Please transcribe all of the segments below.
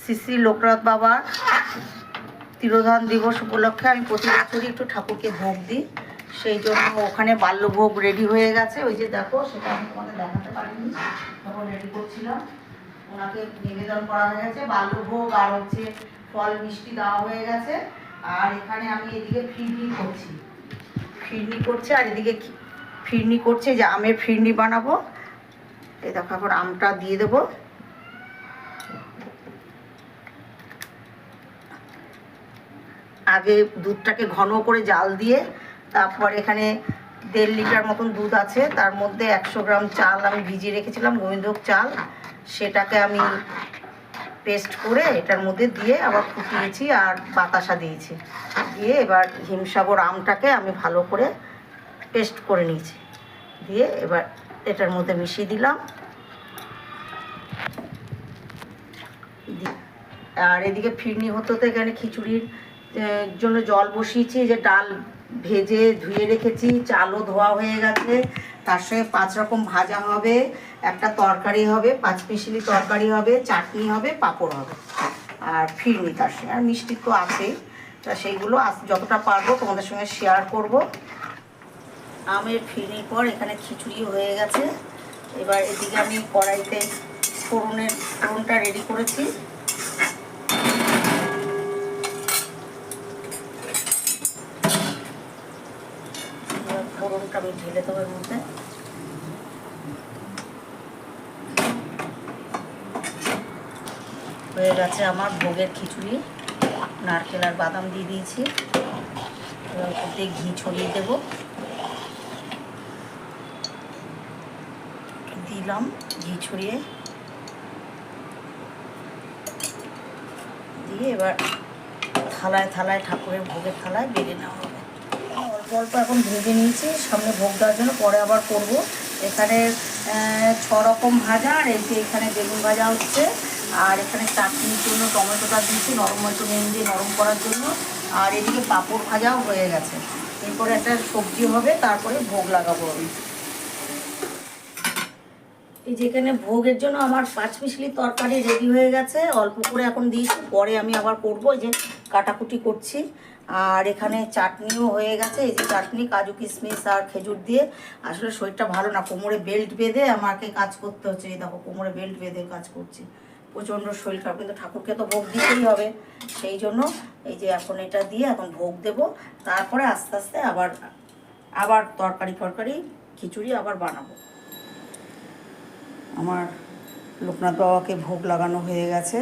শ্রী শ্রী লোকনাথ বাবার তিরোধান দিবস উপলক্ষে আমি প্রতি বছরই একটু ঠাকুরকে ভোগ দিই, সেই জন্য ওখানে বাল্যভোগ রেডি হয়ে গেছে। ওই যে দেখো, সেটা আমি তোমাদের দেখাতে পারিনি, তখন রেডি করছিলাম। ওনাকে নিবেদন করা হয়ে গেছে বাল্যভোগ, আর হচ্ছে ফল মিষ্টি দেওয়া হয়ে গেছে। আর এখানে আমি এদিকে ফিরনি করছি, আর এদিকে ফিরনি করছে, যে আমের ফিরনি বানাবো। এই দেখো, এখন আমটা দিয়ে দেবো। আগে দুধটাকে ঘন করে জাল দিয়ে, তারপর এখানে 1.5 লিটার মতন দুধ আছে, তার মধ্যে 100 গ্রাম চাল আমি ভিজিয়ে রেখেছিলাম, গোবিন্দভোগ চাল। সেটাকে আমি পেস্ট করে এটার মধ্যে দিয়ে আবার ফুটিয়েছি, আর বাতাসা দিয়েছি। দিয়ে এবার হিমসাগর আমটাকে আমি ভালো করে পেস্ট করে নিয়েছি, দিয়ে এবার এটার মধ্যে মিশিয়ে দিলাম। আর এদিকে ফিরনি হতে হতে এখানে খিচুড়ির জন্য জল বসিয়েছি। যে ডাল ভেজে ধুয়ে রেখেছি, চালও ধোয়া হয়ে গেছে, তার সঙ্গে 5 রকম ভাজা হবে, একটা তরকারি হবে, 5 মিশালি তরকারি হবে, চাটনি হবে, পাঁপড় হবে, আর ফিরনি তার সঙ্গে, আর মিষ্টি তো আছেই। তা সেইগুলো যতটা পারবো তোমাদের সঙ্গে শেয়ার করব। আমের ফিরনির পর এখানে খিচুড়ি হয়ে গেছে। এবার এদিকে আমি কড়াইতে ফোড়নটা রেডি করেছি। ফোড়নটা আমি ঢেলে দেবো এর মধ্যে। হয়ে গেছে আমার ভোগের খিচুড়ি, নারকেল আর বাদাম দিয়ে দিয়েছি। এবার ওতে ঘি ছড়িয়ে দেব, দিলাম ঘি ছড়িয়ে, দিয়ে এবার থালায় থালায় ঠাকুরের ভোগের থালায় বেড়ে নেওয়া হবে। অল্প অল্প এখন ভেজে নিয়েছি, সামনে ভোগ দেওয়ার জন্য, পরে আবার করব। এখানে 6 রকম ভাজা, আর এই যে এখানে বেগুন ভাজা হচ্ছে, আর এখানে চাটনির জন্য টমেটোটা দিয়েছি নরম, একটু নুন দিয়ে নরম করার জন্য। আর এদিকে পাঁপড় ভাজাও হয়ে গেছে। এরপরে একটা সবজি হবে, তারপরে ভোগ লাগাবো আমি। এই যেখানে ভোগের জন্য আমার 5 মিশালি তরকারি রেডি হয়ে গেছে, অল্প করে এখন দিয়েছি, পরে আমি আবার করব। এই যে কাটাকুটি করছি। আর এখানে চাটনিও হয়ে গেছে, এই যে চাটনি কাজু কিশমিশ আর খেজুর দিয়ে। আসলে শরীরটা ভালো না, কোমরে বেল্ট বেঁধে আমাকে কাজ করতে হচ্ছে। এই দেখো, কোমরে বেল্ট বেঁধে কাজ করছি, প্রচণ্ড শরীর খারাপ, কিন্তু ঠাকুরকে তো ভোগ দিতেই হবে। সেই জন্য এই যে এখন এটা দিয়ে এখন ভোগ দেব, তারপরে আস্তে আস্তে আবার তরকারি খিচুড়ি আবার বানাবো। আমার লোকনাথ বাবাকে ভোগ লাগানো হয়ে গেছে।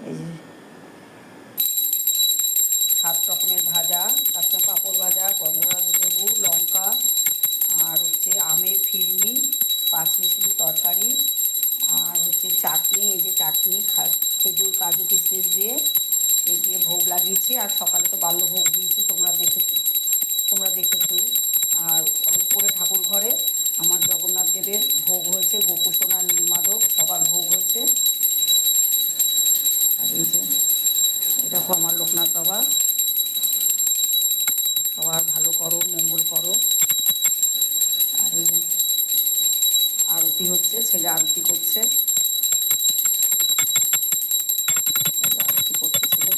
এই যে 7 রকমের ভাজা, তার সঙ্গে পাঁপড় ভাজা, গন্ধরাজ লেবু, লঙ্কা, আর হচ্ছে আমের ফিরনি, 5 মিশালি তরকারি, আর হচ্ছে চাটনি। এই যে চাটনি খেজুর কাজু কিশমিশ দিয়ে এই দিয়ে ভোগ লাগিয়েছি। আর সকালে তো বাল্যভোগ দিয়েছি, তোমরা দেখেছই। আর উপরে ঠাকুর ঘরে আমার জগন্নাথ দেবের ভোগ হয়েছে, গোপুসোনা নীলমাধব সবার ভোগ হয়েছে। আর এই যে দেখো, আমার লোকনাথ বাবা, সবার ভালো করো, মঙ্গল করো। আর এই যে আরতি হচ্ছে, ছেলে আরতি করছে, আরতি করছে ছেলে।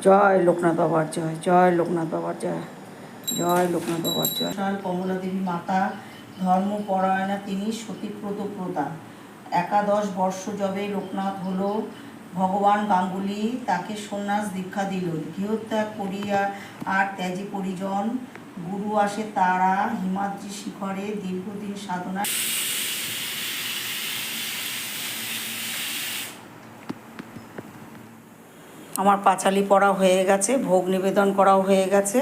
জয় লোকনাথ বাবার জয়, জয় লোকনাথ বাবার জয়, জয় লোকনাথ বাবার জয়। কমলা দেবী মাতা ধর্মপরায়ণা, তিনি সতীব্রত প্রদা। 11 বর্ষ যবে লোকনাথ হলো, ভগবান গাঙ্গুলি তাকে সন্ন্যাস দীক্ষা দিল। গৃহত্যাগ করিয়া আর ত্যাজি পরিজন, গুরু আসে তারা হিমাদ্রি শিখরে, দীর্ঘদিন সাধনা। আমার পাঁচালি পড়া হয়ে গেছে, ভোগ নিবেদন করাও হয়ে গেছে।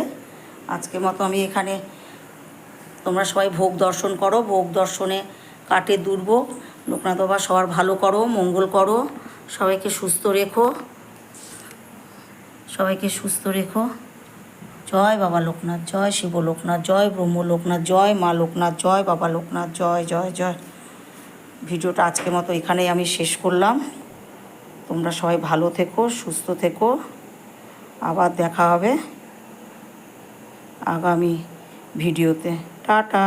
আজকের মতো আমি এখানে, তোমরা সবাই ভোগ দর্শন করো, ভোগ দর্শনে কাটে দুর্ভোগ। লোকনাথ বাবা সবার ভালো করো, মঙ্গল করো, সবাইকে সুস্থ রেখো, সবাইকে সুস্থ রেখো। জয় বাবা লোকনাথ, জয় শিব লোকনাথ, জয় ব্রহ্ম লোকনাথ, জয় মা লোকনাথ, জয় বাবা লোকনাথ, জয় জয় জয়। ভিডিওটা আজকের মতো এখানেই আমি শেষ করলাম। তোমরা সবাই ভালো থেকো, সুস্থ থেকো। আবার দেখা হবে আগামী ভিডিওতে। টাটা।